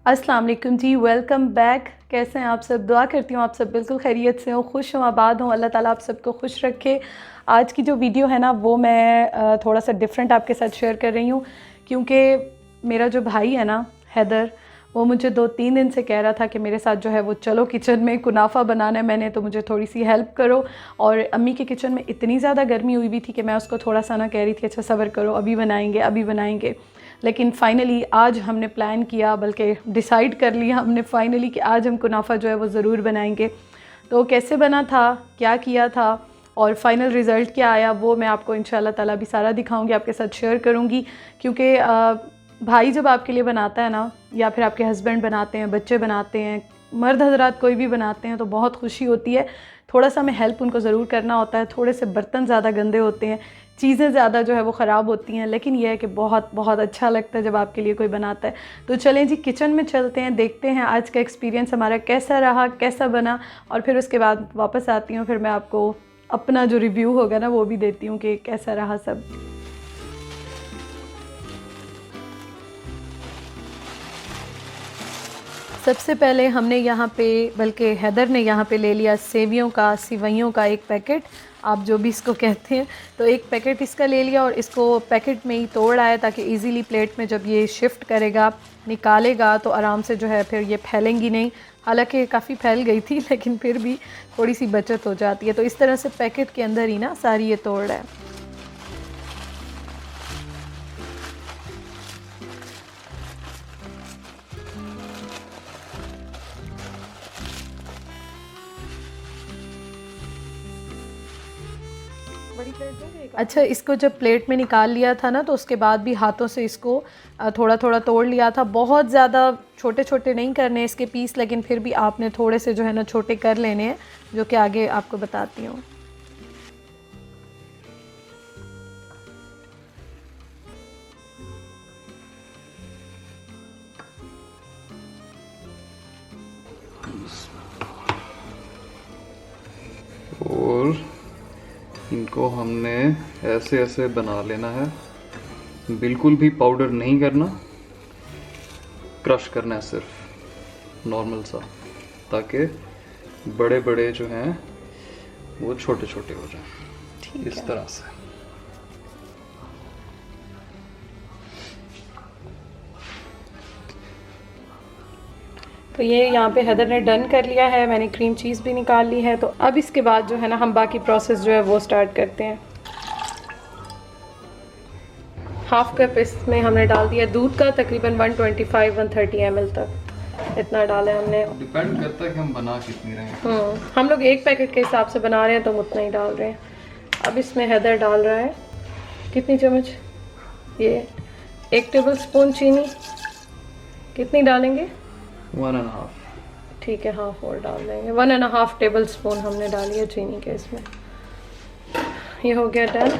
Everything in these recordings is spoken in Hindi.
अस्सलाम वालेकुम जी, वेलकम बैक। कैसे हैं आप सब? दुआ करती हूँ आप सब बिल्कुल खैरियत से हो, खुश हों, आबाद हों। अल्लाह ताला आप सबको खुश रखे। आज की जो वीडियो है ना वो मैं थोड़ा सा डिफरेंट आपके साथ शेयर कर रही हूँ, क्योंकि मेरा जो भाई है ना हैदर, वो मुझे 2-3 दिन से कह रहा था कि मेरे साथ जो है वो चलो किचन में कुनाफा बनाना है मैंने, तो मुझे थोड़ी सी हेल्प करो। और अम्मी के किचन में इतनी ज़्यादा गर्मी हुई हुई थी कि मैं उसको थोड़ा सा ना कह रही थी अच्छा सब्र करो, अभी बनाएंगे अभी बनाएंगे। लेकिन फ़ाइनली आज हमने प्लान किया, बल्कि डिसाइड कर लिया हमने फ़ाइनली कि आज हम कुनाफा जो है वो ज़रूर बनाएंगे। तो कैसे बना था, क्या किया था और फ़ाइनल रिज़ल्ट क्या आया, वो मैं आपको इंशाल्लाह ताला भी सारा दिखाऊंगी, आपके साथ शेयर करूंगी। क्योंकि भाई जब आपके लिए बनाता है ना, या फिर आपके हस्बैंड बनाते हैं, बच्चे बनाते हैं, मर्द हजरात कोई भी बनाते हैं, तो बहुत खुशी होती है। थोड़ा सा हमें हेल्प उनको ज़रूर करना होता है, थोड़े से बर्तन ज़्यादा गंदे होते हैं, चीज़ें ज़्यादा जो है वो ख़राब होती हैं, लेकिन यह है कि बहुत बहुत अच्छा लगता है जब आपके लिए कोई बनाता है। तो चलें जी किचन में चलते हैं, देखते हैं आज का एक्सपीरियंस हमारा कैसा रहा, कैसा बना, और फिर उसके बाद वापस आती हूँ, फिर मैं आपको अपना जो रिव्यू होगा ना वो भी देती हूँ कि कैसा रहा सब। सबसे पहले हमने यहाँ पे, बल्कि हैदर ने यहाँ पे ले लिया सेवियों का, सिवैयों का एक पैकेट, आप जो भी इसको कहते हैं। तो एक पैकेट इसका ले लिया और इसको पैकेट में ही तोड़ आया, ताकि इजीली प्लेट में जब ये शिफ्ट करेगा, निकालेगा, तो आराम से जो है फिर ये फैलेंगी नहीं। हालांकि काफ़ी फैल गई थी लेकिन फिर भी थोड़ी सी बचत हो जाती है। तो इस तरह से पैकेट के अंदर ही ना सारी ये तोड़ है। अच्छा, इसको जब प्लेट में निकाल लिया था ना, तो उसके बाद भी हाथों से इसको थोड़ा थोड़ा तोड़ लिया था। बहुत ज़्यादा छोटे छोटे नहीं करने इसके पीस, लेकिन फिर भी आपने थोड़े से जो है ना छोटे कर लेने हैं, जो कि आगे आपको बताती हूँ। और इनको हमने ऐसे ऐसे बना लेना है, बिल्कुल भी पाउडर नहीं करना, क्रश करना है सिर्फ नॉर्मल सा, ताकि बड़े बड़े जो हैं वो छोटे छोटे हो जाएं इस तरह से। तो ये यहाँ पे हैदर ने डन कर लिया है, मैंने क्रीम चीज़ भी निकाल ली है। तो अब इसके बाद जो है ना हम बाकी प्रोसेस जो है वो स्टार्ट करते हैं। हाफ कप इसमें हमने डाल दिया दूध का, तकरीबन 125-130 ml तक इतना डाला है हमने। डिपेंड करता है कि हम बना कितनी रहे हैं। हम लोग एक पैकेट के हिसाब से बना रहे हैं तो हम उतना ही डाल रहे हैं। अब इसमें हैदर डाल रहा है कितनी चम्मच, ये 1 टेबल स्पून चीनी। कितनी डालेंगे? 1.5। ठीक है, हाफ और डाल देंगे। 1.5 टेबल स्पून हमने डाली है चीनी के इसमें। ये हो गया डन।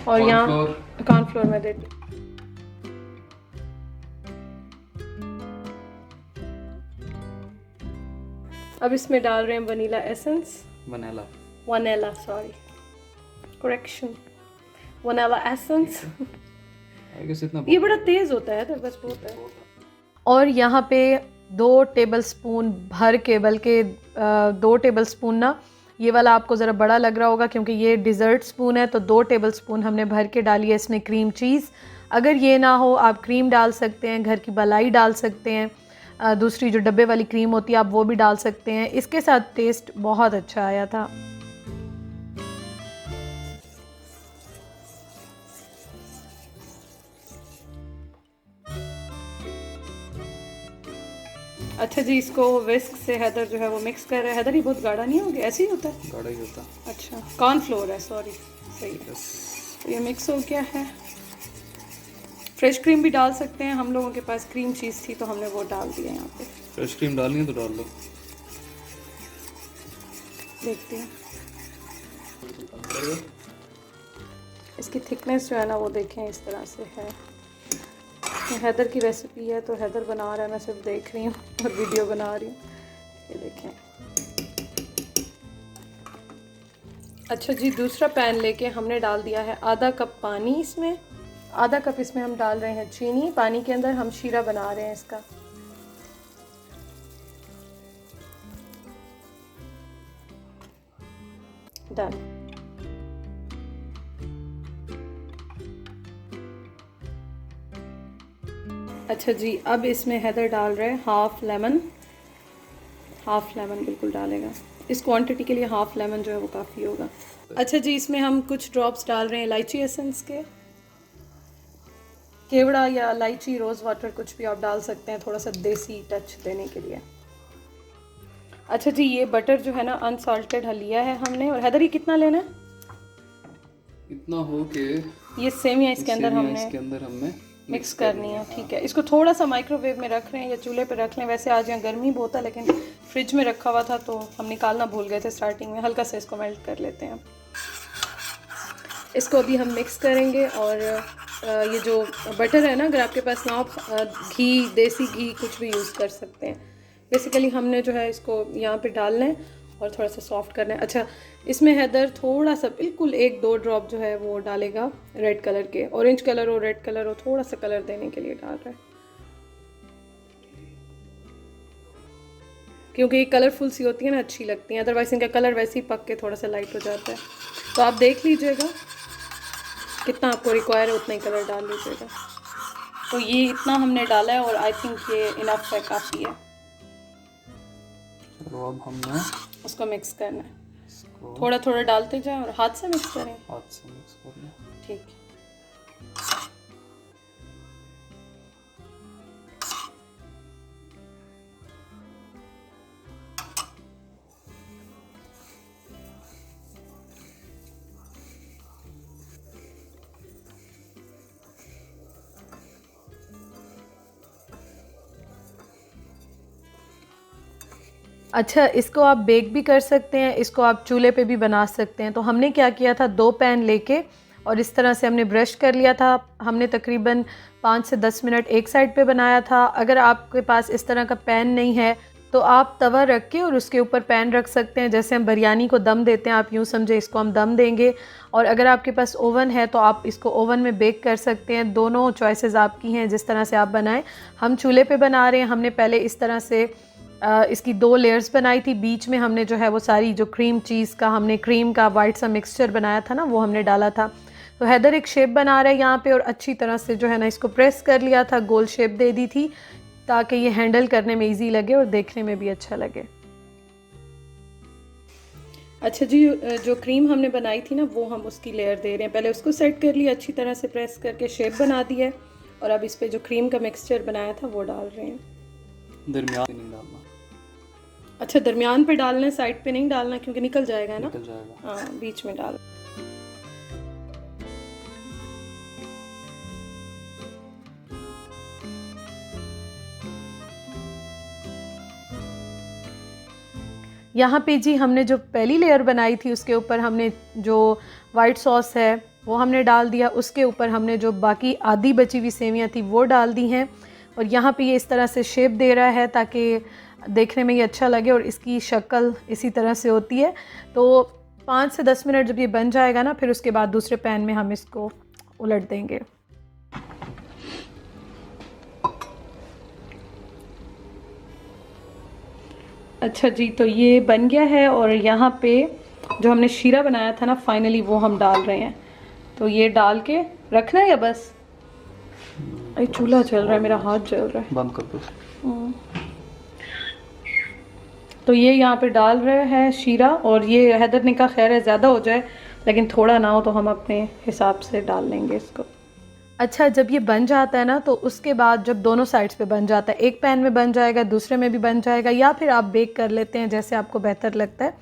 और यहाँ कॉर्नफ्लोर में देती। अब इसमें डाल रहे हैं vanilla essence, vanilla sorry correction, vanilla essence. ये बड़ा तेज होता है तो बस बहुत है। और यहाँ पे 2 टेबल स्पून भर के, बल्कि 2 टेबल स्पून ना, ये वाला आपको ज़रा बड़ा लग रहा होगा क्योंकि ये डिज़र्ट स्पून है, तो 2 टेबल स्पून हमने भर के डाली है इसमें क्रीम चीज़। अगर ये ना हो आप क्रीम डाल सकते हैं, घर की मलाई डाल सकते हैं, दूसरी जो डब्बे वाली क्रीम होती है आप वो भी डाल सकते हैं। इसके साथ टेस्ट बहुत अच्छा आया था। अच्छा जी, इसको विस्क से हैदर जो है वो मिक्स कर रहा है। हैदर ये बहुत गाढ़ा नहीं हो गया? ऐसे ही होता है, गाढ़ा ही होता है। अच्छा, कॉर्नफ्लोर है, सॉरी, सही है। तो ये मिक्स हो गया है। फ्रेश क्रीम भी डाल सकते हैं, हम लोगों के पास क्रीम चीज़ थी तो हमने वो डाल दिया यहाँ पे। फ्रेश क्रीम डालनी है तो डाल लो। देखते हैं इसकी थिकनेस जो है ना वो देखें, इस तरह से है। हैदर की रेसिपी है तो हैदर बना रहा है, मैं सिर्फ देख रही हूँ और वीडियो बना रही हूँ। ये देखें। अच्छा जी, दूसरा पैन लेके हमने डाल दिया है आधा कप पानी। इसमें आधा कप इसमें हम डाल रहे हैं चीनी। पानी के अंदर हम शीरा बना रहे हैं इसका। डन। अच्छा जी, अब इसमें हैदर डाल रहे हैं हाफ़ लेमन बिल्कुल डालेगा। इस क्वांटिटी के लिए हाफ़ लेमन जो है वो काफ़ी होगा। अच्छा जी, इसमें हम कुछ ड्रॉप्स डाल रहे हैं इलायची एसेंस के। केवड़ा या इलायची, रोज़ वाटर, कुछ भी आप डाल सकते हैं थोड़ा सा देसी टच देने के लिए। अच्छा जी, ये बटर जो है ना अनसॉल्टेड लिया है हमने। और हैदर ये कितना लेना है? इतना हो के ये सेमिया इसके अंदर हमने मिक्स करनी है। ठीक है, इसको थोड़ा सा माइक्रोवेव में रख रहे हैं या चूल्हे पे रख लें। वैसे आज यहाँ गर्मी बहुत है, लेकिन फ्रिज में रखा हुआ था तो हम निकालना भूल गए थे स्टार्टिंग में। हल्का सा इसको मेल्ट कर लेते हैं। इसको अभी हम मिक्स करेंगे। और ये जो बटर है ना, अगर आपके पास ना हो, घी, देसी घी कुछ भी यूज़ कर सकते हैं। बेसिकली हमने जो है इसको यहाँ पे डालना है और थोड़ा सा सॉफ्ट करना है। अच्छा, इसमें हैदर थोड़ा सा बिल्कुल 1-2 ड्रॉप जो है वो डालेगा रेड कलर के। ऑरेंज कलर हो, रेड कलर हो, थोड़ा सा कलर देने के लिए डाल रहा है, क्योंकि ये कलरफुल सी होती है ना, अच्छी लगती हैं। अदरवाइज इनका कलर वैसे ही पक के थोड़ा सा लाइट हो जाता है। तो आप देख लीजिएगा कितना आपको रिक्वायर है, उतना ही कलर डाल लीजिएगा। तो ये इतना हमने डाला है और आई थिंक ये इनफ है, काफ़ी है। चलो अब हमने उसको मिक्स करना है। थोड़ा थोड़ा डालते जाएं और हाथ से मिक्स करें। हाथ से मिक्स कर लें। ठीक। अच्छा, इसको आप बेक भी कर सकते हैं, इसको आप चूल्हे पे भी बना सकते हैं। तो हमने क्या किया था, 2 पैन लेके और इस तरह से हमने ब्रश कर लिया था। हमने तकरीबन 5 से 10 मिनट एक साइड पे बनाया था। अगर आपके पास इस तरह का पैन नहीं है तो आप तवा रख के और उसके ऊपर पैन रख सकते हैं। जैसे हम बिरयानी को दम देते हैं, आप यूँ समझे इसको हम दम देंगे। और अगर आपके पास ओवन है तो आप इसको ओवन में बेक कर सकते हैं। दोनों चॉइसेस आपकी हैं, जिस तरह से आप बनाएं। हम चूल्हे पे बना रहे हैं। हमने पहले इस तरह से इसकी 2 लेयर्स बनाई थी। बीच में हमने जो है वो सारी जो क्रीम चीज़ का, हमने क्रीम का वाइट सा मिक्सचर बनाया था ना, वो हमने डाला था। तो हैदर एक शेप बना रहा है यहाँ पे और अच्छी तरह से जो है ना इसको प्रेस कर लिया था, गोल शेप दे दी थी ताकि ये हैंडल करने में इजी लगे और देखने में भी अच्छा लगे। अच्छा जी, जो क्रीम हमने बनाई थी ना वो हम उसकी लेयर दे रहे हैं। पहले उसको सेट कर लिया, अच्छी तरह से प्रेस करके शेप बना दी है। और अब इस पे जो क्रीम का मिक्सचर बनाया था वो डाल रहे हैं। दरमियान में नहीं डालना। अच्छा, दरमियान पे डालना है, साइड पे नहीं डालना क्योंकि निकल जाएगा ना। निकल जाएगा। हाँ, बीच में डाल। यहाँ पे जी हमने जो पहली लेयर बनाई थी उसके ऊपर हमने जो वाइट सॉस है वो हमने डाल दिया। उसके ऊपर हमने जो बाकी आधी बची हुई सेवियाँ थी वो डाल दी हैं। और यहाँ पे ये इस तरह से शेप दे रहा है ताकि देखने में ये अच्छा लगे और इसकी शक्ल इसी तरह से होती है। तो 5 से 10 मिनट जब ये बन जाएगा ना, फिर उसके बाद दूसरे पैन में हम इसको उलट देंगे। अच्छा जी, तो ये बन गया है और यहाँ पे जो हमने शीरा बनाया था ना, फाइनली वो हम डाल रहे हैं। तो ये डाल के रखना है या बस? अरे चूल्हा चल रहा है, मेरा हाथ जल रहा है। बंद कर दो। तो ये यहाँ पे डाल रहे हैं शीरा। और ये हैदर ने कहा खैर है ज़्यादा हो जाए, लेकिन थोड़ा ना हो तो हम अपने हिसाब से डाल लेंगे इसको। अच्छा, जब ये बन जाता है ना तो उसके बाद जब दोनों साइड्स पे बन जाता है, एक पैन में बन जाएगा, दूसरे में भी बन जाएगा, या फिर आप बेक कर लेते हैं जैसे आपको बेहतर लगता है।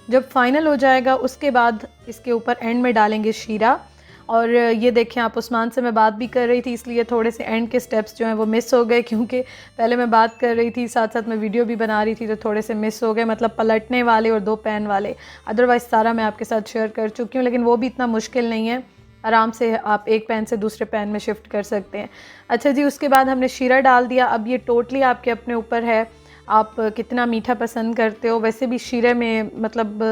जब फाइनल हो जाएगा उसके बाद इसके ऊपर एंड में डालेंगे शीरा। और ये देखें आप, उस्मान से मैं बात भी कर रही थी इसलिए थोड़े से एंड के स्टेप्स जो हैं वो मिस हो गए, क्योंकि पहले मैं बात कर रही थी साथ साथ मैं वीडियो भी बना रही थी, तो थोड़े से मिस हो गए, मतलब पलटने वाले और 2 पैन वाले। अदरवाइज़ सारा मैं आपके साथ शेयर कर चुकी हूँ, लेकिन वो भी इतना मुश्किल नहीं है, आराम से आप एक पैन से दूसरे पैन में शिफ्ट कर सकते हैं। अच्छा जी, उसके बाद हमने शीरा डाल दिया। अब ये टोटली आपके अपने ऊपर है, आप कितना मीठा पसंद करते हो। वैसे भी शीरे में मतलब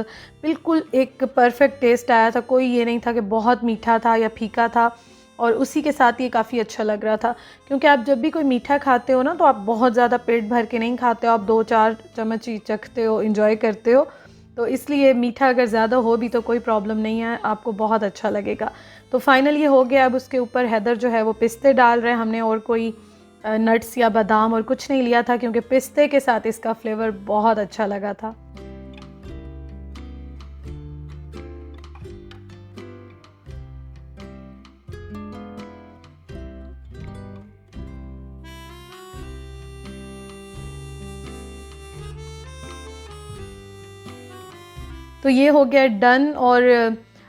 बिल्कुल एक परफेक्ट टेस्ट आया था, कोई ये नहीं था कि बहुत मीठा था या फीका था। और उसी के साथ ये काफ़ी अच्छा लग रहा था, क्योंकि आप जब भी कोई मीठा खाते हो ना तो आप बहुत ज़्यादा पेट भर के नहीं खाते हो, आप 2-4 चम्मच ही चखते हो, इंजॉय करते हो। तो इसलिए मीठा अगर ज़्यादा हो भी तो कोई प्रॉब्लम नहीं है, आपको बहुत अच्छा लगेगा। तो फाइनल ये हो गया। अब उसके ऊपर हैदर जो है वो पिस्ते डाल रहे हैं। हमने और कोई नट्स या बादाम और कुछ नहीं लिया था, क्योंकि पिस्ते के साथ इसका फ्लेवर बहुत अच्छा लगा था। तो ये हो गया डन। और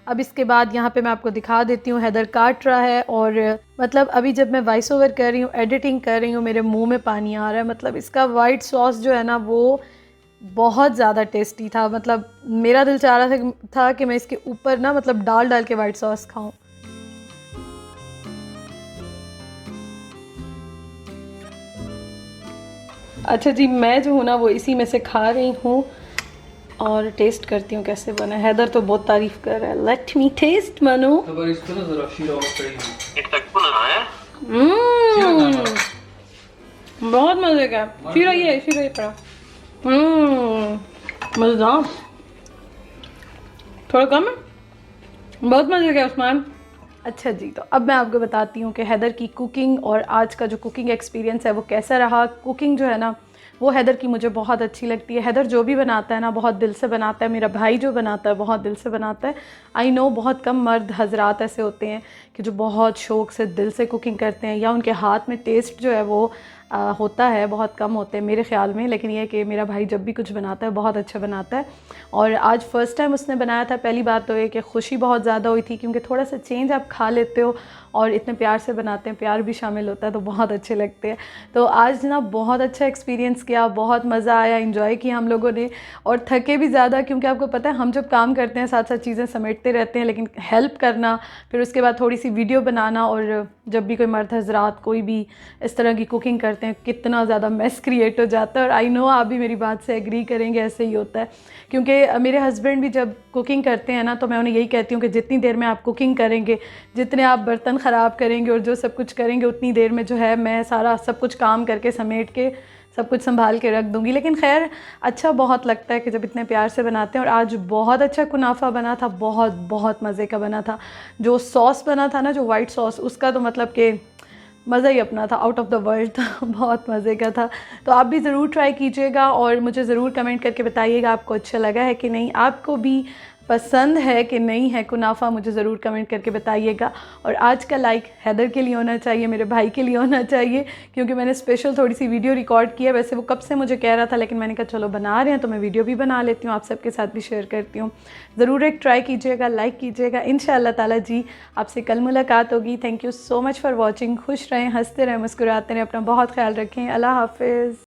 अब इसके बाद यहाँ पे मैं आपको दिखा देती हूँ, हैदर काट रहा है। और मतलब अभी जब मैं वॉइस ओवर कर रही हूँ, एडिटिंग कर रही हूँ, मेरे मुंह में पानी आ रहा है। मतलब इसका वाइट सॉस जो है ना वो बहुत ज़्यादा टेस्टी था। मतलब मेरा दिल चाह रहा था कि मैं इसके ऊपर ना मतलब डाल डाल के वाइट सॉस खाऊं। अच्छा जी, मैं जो हूँ ना वो इसी में से खा रही हूँ और टेस्ट करती हूँ कैसे बना है। हैदर तो बहुत तारीफ कर रहा है। लेट मी टेस्ट मनु। इसको ना जरा शीरा बहुत मजे का शीरा। ये पड़ा मजेदार। थोड़ा कम है, बहुत मजे का उस्मान। अच्छा जी, तो अब मैं आपको बताती हूँ कि हैदर की कुकिंग और आज का जो कुकिंग एक्सपीरियंस है वो कैसा रहा। कुकिंग जो है ना वो हैदर की मुझे बहुत अच्छी लगती है। हैदर जो भी बनाता है ना बहुत दिल से बनाता है। मेरा भाई जो बनाता है बहुत दिल से बनाता है। आई नो बहुत कम मर्द हजरात ऐसे होते हैं कि जो बहुत शौक़ से दिल से कुकिंग करते हैं, या उनके हाथ में टेस्ट जो है वो होता है, बहुत कम होते हैं मेरे ख़्याल में। लेकिन ये है कि मेरा भाई जब भी कुछ बनाता है बहुत अच्छा बनाता है। और आज फ़र्स्ट टाइम उसने बनाया था। पहली बात तो ये कि ख़ुशी बहुत ज़्यादा हुई थी, क्योंकि थोड़ा सा चेंज आप खा लेते हो और इतने प्यार से बनाते हैं, प्यार भी शामिल होता है तो बहुत अच्छे लगते हैं। तो आज ना बहुत अच्छा एक्सपीरियंस किया, बहुत मज़ा आया, इंजॉय किया हम लोगों ने। और थके भी ज़्यादा, क्योंकि आपको पता है हम जब काम करते हैं साथ साथ चीज़ें समेटते रहते हैं, लेकिन हेल्प करना, फिर उसके बाद थोड़ी सी वीडियो बनाना, और जब भी कोई मर्द हज़रात कोई भी इस तरह की कुकिंग करते हैं कितना ज़्यादा मेस क्रिएट हो जाता है। और आई नो आप भी मेरी बात से एग्री करेंगे, ऐसे ही होता है। क्योंकि मेरे हस्बैंड भी जब कुकिंग करते हैं ना तो मैं उन्हें यही कहती हूँ कि जितनी देर में आप कुकिंग करेंगे, जितने आप बर्तन ख़राब करेंगे और जो सब कुछ करेंगे, उतनी देर में जो है मैं सारा सब कुछ काम करके समेट के सब कुछ संभाल के रख दूँगी। लेकिन खैर अच्छा बहुत लगता है कि जब इतने प्यार से बनाते हैं। और आज बहुत अच्छा कुनाफा बना था, बहुत बहुत मज़े का बना था। जो सॉस बना था ना, जो वाइट सॉस, उसका तो मतलब कि मज़ा ही अपना था, आउट ऑफ द वर्ल्ड था। बहुत मज़े का था। तो आप भी ज़रूर ट्राई कीजिएगा और मुझे ज़रूर कमेंट करके बताइएगा आपको अच्छा लगा है कि नहीं, आपको भी पसंद है कि नहीं है कुनाफा, मुझे ज़रूर कमेंट करके बताइएगा। और आज का लाइक हैदर के लिए होना चाहिए, मेरे भाई के लिए होना चाहिए, क्योंकि मैंने स्पेशल थोड़ी सी वीडियो रिकॉर्ड की है। वैसे वो कब से मुझे कह रहा था, लेकिन मैंने कहा चलो बना रहे हैं तो मैं वीडियो भी बना लेती हूँ, आप सबके साथ भी शेयर करती हूँ। ज़रूर एक ट्राई कीजिएगा, लाइक कीजिएगा। इंशाअल्लाह ताला जी आपसे कल मुलाकात होगी। Thank you so much for watching. खुश रहें, हंसते रहें, मुस्कुराते रहें, अपना बहुत ख्याल रखें। अल्लाह हाफिज़।